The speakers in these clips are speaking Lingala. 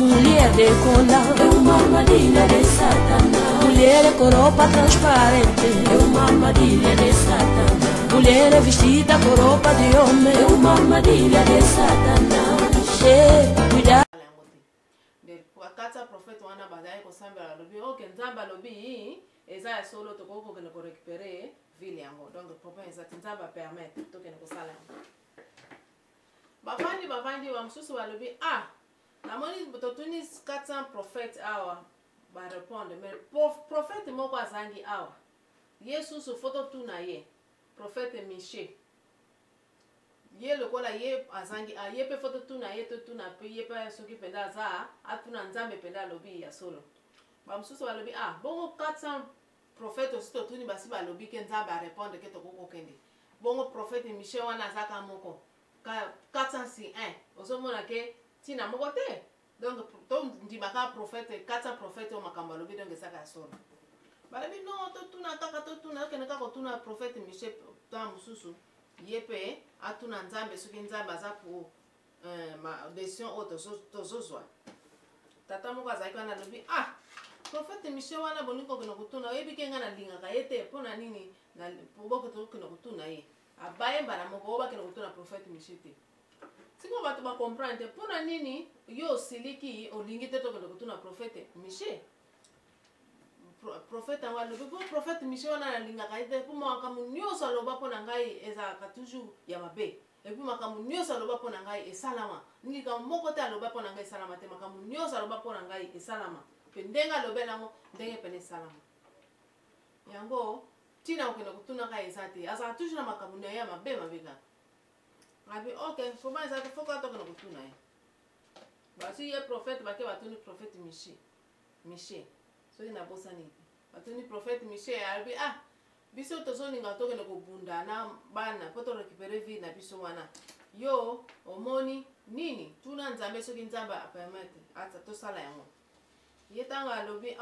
mulher de colar, é uma armadilha de Satanás. Mulher é coropa transparente, é uma armadilha de Satanás. Mulher é vestida com roupa de homem, é uma armadilha de Satanás. Cuidado. Kata profeta wana badai ko samba lobi oke nzamba lobi eza solo to ko ko récupérer ville yango donc problème eza nzamba permettre to ko sala bavandi wa msusu wa lobi na moni bototuni 400 prophètes awa ba répondre mais prophète moko azangi awa Yesu so photo tuna ye prophète Miché ye lokola ye azangi ye pe photo tuna ye to tuna pe ye pa soki penda za atuna nzambe penda lobi ya solo ba msusu ba lobi bongo 400 prophètes aussi to tuni basi ba lobi ke nzambe a répondre ke to koko kende bongo prophète Miché wana zaka moko 400 si 1 ozomona ke tina moko te donc to ndimaka prophète 400 prophètes o makamba lobi donc zaka solo ba lobi non to tuna kaka to tuna ke naka ko tuna prophète Miché ta msusu yepe atuna nzambe soki nzambe aza pour ma décision auto tozozwa tata moko azalaki wana lobi prophète Miché wana bolingo kena kutuna oyebi ke nga nalingaka ye te mpona nini boko tokena kutuna ye abayemba na moko oyo bakena kutuna prophète Miché te sikoyo bato bacomprendre te mpona nini yo osiliki olingi te tokena kutuna prophète Miché prophète yango alobi po prophète Miché wana nalingaka ye te mpo makambo nyonso aloba mpo na ngai ezalaka toujours ya mabe epuis makambo nyonso aloba mpo na ngai esalama likambo moko te aloba mpo na ngai esalama te makambo nyonso aloba mpo na ngai esalama mpe ndenge alobeli yango ndenge pene esalama yango ntina okende kutunaka eza te azalaka toujours na makambo na ye ya mabe kaka abi ok foba eza te foka tokende kutuna ye basi ye prophète bake batuni prophète Miché soki nabosani batuni prophète Miché alobi biso tozolinga tokende kobunda na bana mpo to récupérer vie na biso wana yo omoni nini tuna nzambe soki nzambe apermettre ata tosala yango ye ntango alobi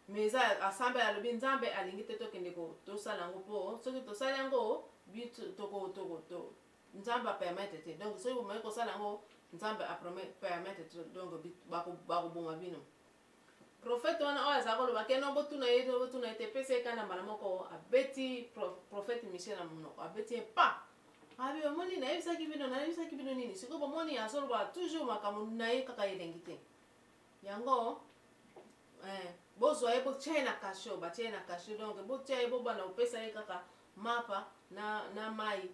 mais asambe alobi nzambe alingi te tokende tosala yango mpo soki tosala yango nzambe apermettre te donc soki bomai kosala yango nzambe apermettre te donc bakoboma bino prophète wana oyo azalaka koloba ke no botuna ye te pesa ye kana mbala moko abeti prophète Miché na monoko abeti ye abi omoni nayebisaki bino nini sikoyo bomoni azoloba toujours makambo na ye kaka elengi te yango bozwa ye botia ye na kasho batia ye na kasho donc botia ye bobana kopesa ye kaka mapa na mai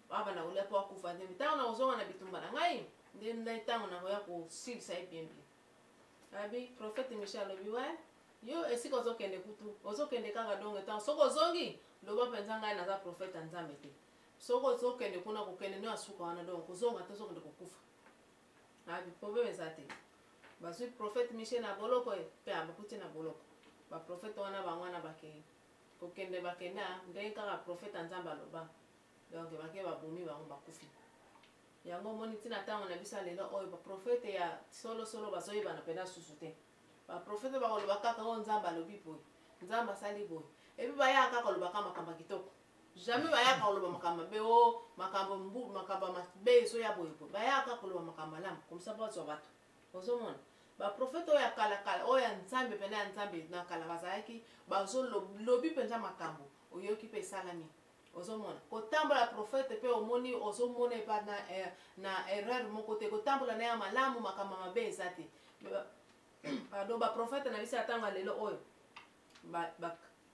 abana kolia mpo akufa te ntango na kozonga na bitumba na ngai nde ntango nakoya kosilisa ye bien abi prophète Miché alobi yo esika ozokende kutu ozokende kaka donge ntango soki ozongi loba mpenza ngai naza prophète ya nzambe te soki ozokende kuna kokende no asuka wana donc kozonga te ozokende kokufa abi problème eza te bazwi prophète Miché na boloko mpe abakuti na boloko baprophète wana bango wana kokende bakende ndenge kaka prophète ya nzambe aloba donc bake babomi bango bakufi yango moni ntina ntango na biso lelo oyo baprofete ya solosolo bazoyebana mpena susu te baprofete bakoloba kaka oyo nzambe alobi boye nzambe asali boye epi bayaka kolobaka makambo kitoko jamais bayaka koloba makambo mabe makambo mabe ezoya boye boye bayaka koloba makambo malamu komisa bazwa bato ozomona baprofete oyo ya kala oyo ya nzambe pena ya nzambe na kala bazalaki bazolobi mpenza makambo oyoki mpe esalami ozomona kotambola prophète pe omoni ozomona epa na erreur moko te kotambola na ya malamu makambo mabe eza te pardon baprophète na biso atango lelo oyo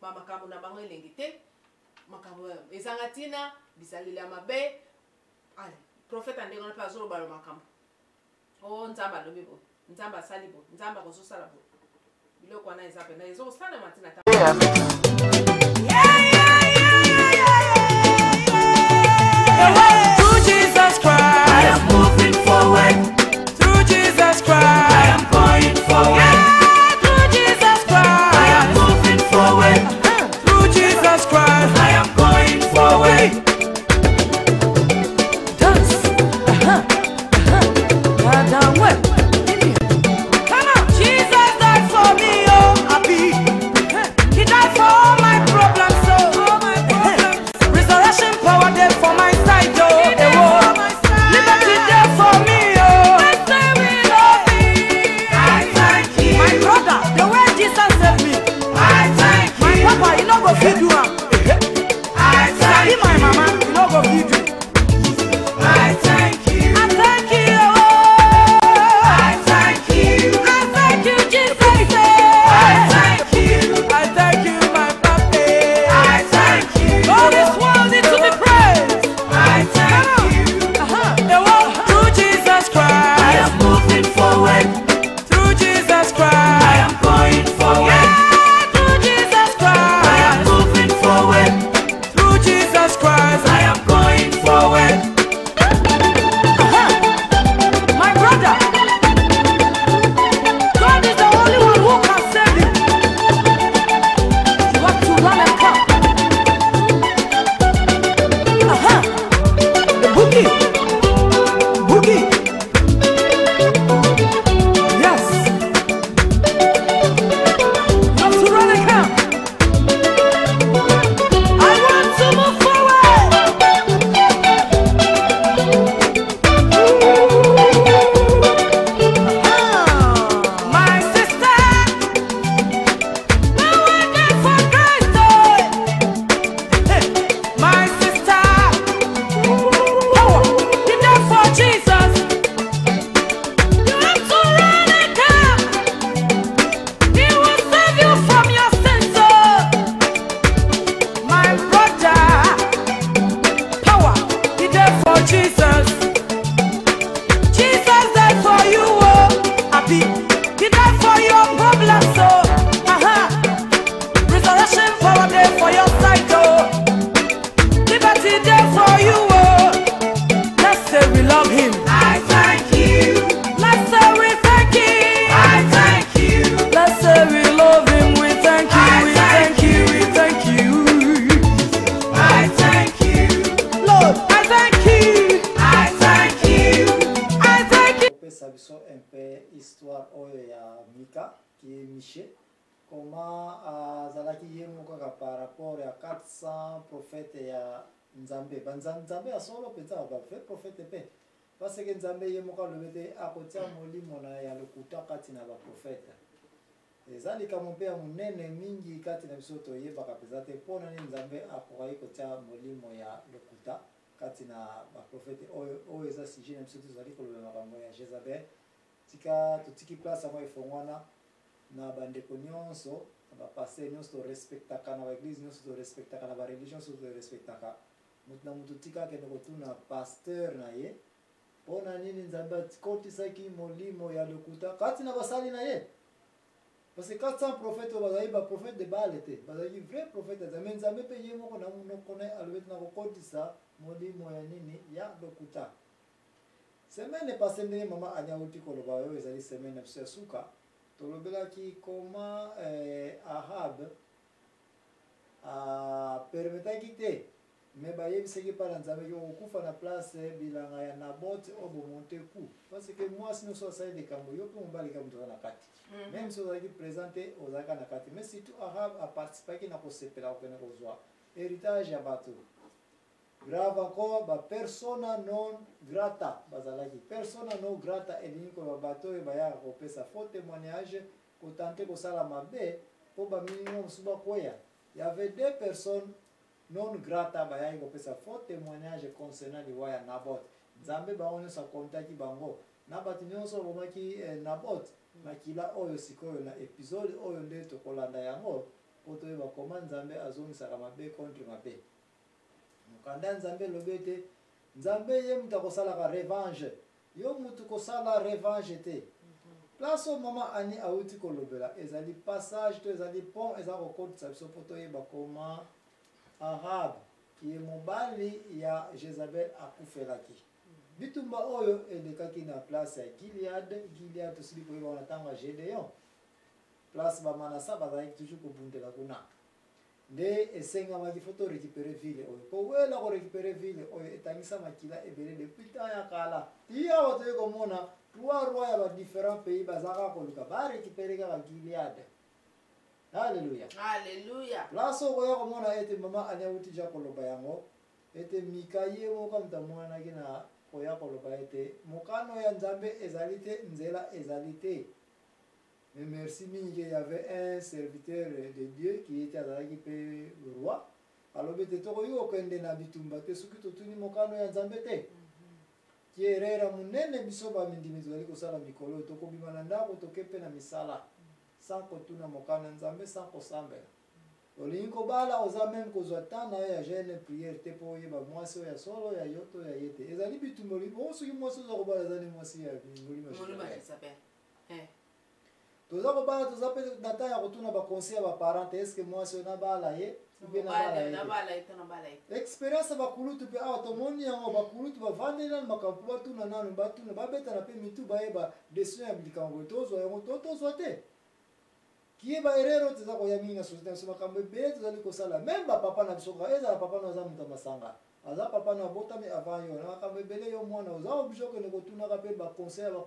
makambo na bango elengi te makambo ezanga ntina bisaleli ya mabe prophète andenge wana mpe azoloba makambo nzambe alobi boye nzambe asali boye nzambe akozosala boye biloko wana eza pena ezokosalama ntina Through Jesus Christ, I am moving forward. Through Jesus Christ, I am going forward. Through Jesus Christ, I am moving forward. Through Jesus Christ, I am going forward. Dance, come on, Jesus died for me, happy. He died for all my problems, Resurrection power there for my side, un peu histoire oyo ya Mika qui est Miché. Comment Zalaki Yemoka par rapport à 400 prophètes ya Nzambe. Nzambe a solo peta ba fait prophète pe. Parce que Nzambe Yemoka le bete a kotia molimo na ya lokuta kati na ba prophète. Ezali kama mpe munene mingi kati na bisoto yebaka peza te pona ni Nzambe akokai kotia molimo ya lokuta kati na ba prophète oyo eza sujet na bisoto zali koloba makambo ya Jezabel. Tika tutiki place mo ifongwana na bandeko nyonso ba pasteur nyonso respectaka na ba église nyonso respectaka na ba religion nyonso respectaka mutu na mutu tika kende kotuna pasteur na ye pona nini Nzambe akotisaki molimo ya lokuta kati na basali na ye. Parce que 400 prophètes bazali ba prophète de Baal te bazali vrai prophète Nzambe Nzambe pe ye moko na munoko na alobeti na kokotisa molimo ya nini ya lokuta. Semaine passée ndenge mama anyauti koloba oyo ezali semaine na biso ya suka tolobelaki comment Ahab permetaki te mais bayebisaki pa na Nzambe kokufa na place bilanga ya Naboth obo monte ku parce que moi sinon so asali likambo yo pe mobali kambo toza na kati même si ozalaki présenté ozalaka na kati mais surtout Ahab a participaki na kosepela kokende kozwa héritage ya bato. Grave encore, ba persona non grata bazalaki. Persona non grata elingi ko bato e baya ko pesa faux témoignage ko tenter ko sala mabe po ba minimum suba koya. Il y avait deux personnes non grata baya ko pesa faux témoignage concernant liwa ya Naboth. Nzambe ba onyo sa kontaki bango. Naboth nyonso bomaki Naboth makila oyo sikoyo na episode oyo nde to kolanda yango po to ba comment Nzambe azongisa mabe contre mabe. Mukanda Nzambe lobete Nzambe ye muta kosala ka revanche yo mutu kosala revanche te place mama ani auti kolobela ezali passage to ezali pont ezali kokotisa biso poto yeba koma Ahab ki ye mobali ya Jezabel akufelaki bitumba oyo elekaki na place ya Gilead tosili koyeba na ntango ya Gédéon place ba Manasa bazalaki toujours kobundela kuna nde esengamaki foto récupérer ville oyo po wela ko récupérer ville oyo etangisa makila ebele depuis temps ya kala iya otoye komona trois rois ya ba différents pays bazaka koluka ba récupérer ka Gilead. Alléluia Alléluia. Place oyo komona ete mama anyauti ja koloba yango ete Mikaye moko mtamwana kina koya koloba ete mokano ya Nzambe ezalite nzela ezalite. Mais merci mingi, il y avait un serviteur de Dieu qui était à le roi. Alors bete to yo kende na bitumba te suki to tuni mokano ya Nzambe te. Ki erera munene biso ba mindimi zali ko sala mikolo to ko bimana ndako to kepe na misala. Sans kotuna mokano ya Nzambe sans ko sambela. Olinko bala oza même ko zwa na ya jeune prière te po yeba mwasi ya solo ya yoto ya yete. Ezali bitumba libo suki mwasi zo ko bala zani mwasi ya ngulima. Ngulima s'appelle. Toza ko bala toza pe data ya kotuna ba conseil ba parents est-ce que moi so na bala ye ube na bala ye experience ba kulutu pe automoni yango ba kulutu ba vandela makampu batuna nanu batuna ba beta na pe mitu ba yeba dessin ya blikango tozo yango tozo te kiye ba erero toza ko ya minga société so makambo be toza liko sala même ba papa na bisoka eza papa na za muta masanga aza papa na botami avant yo na makambo bele yo mwana oza objoke ne kotuna ka pe ba conseil ba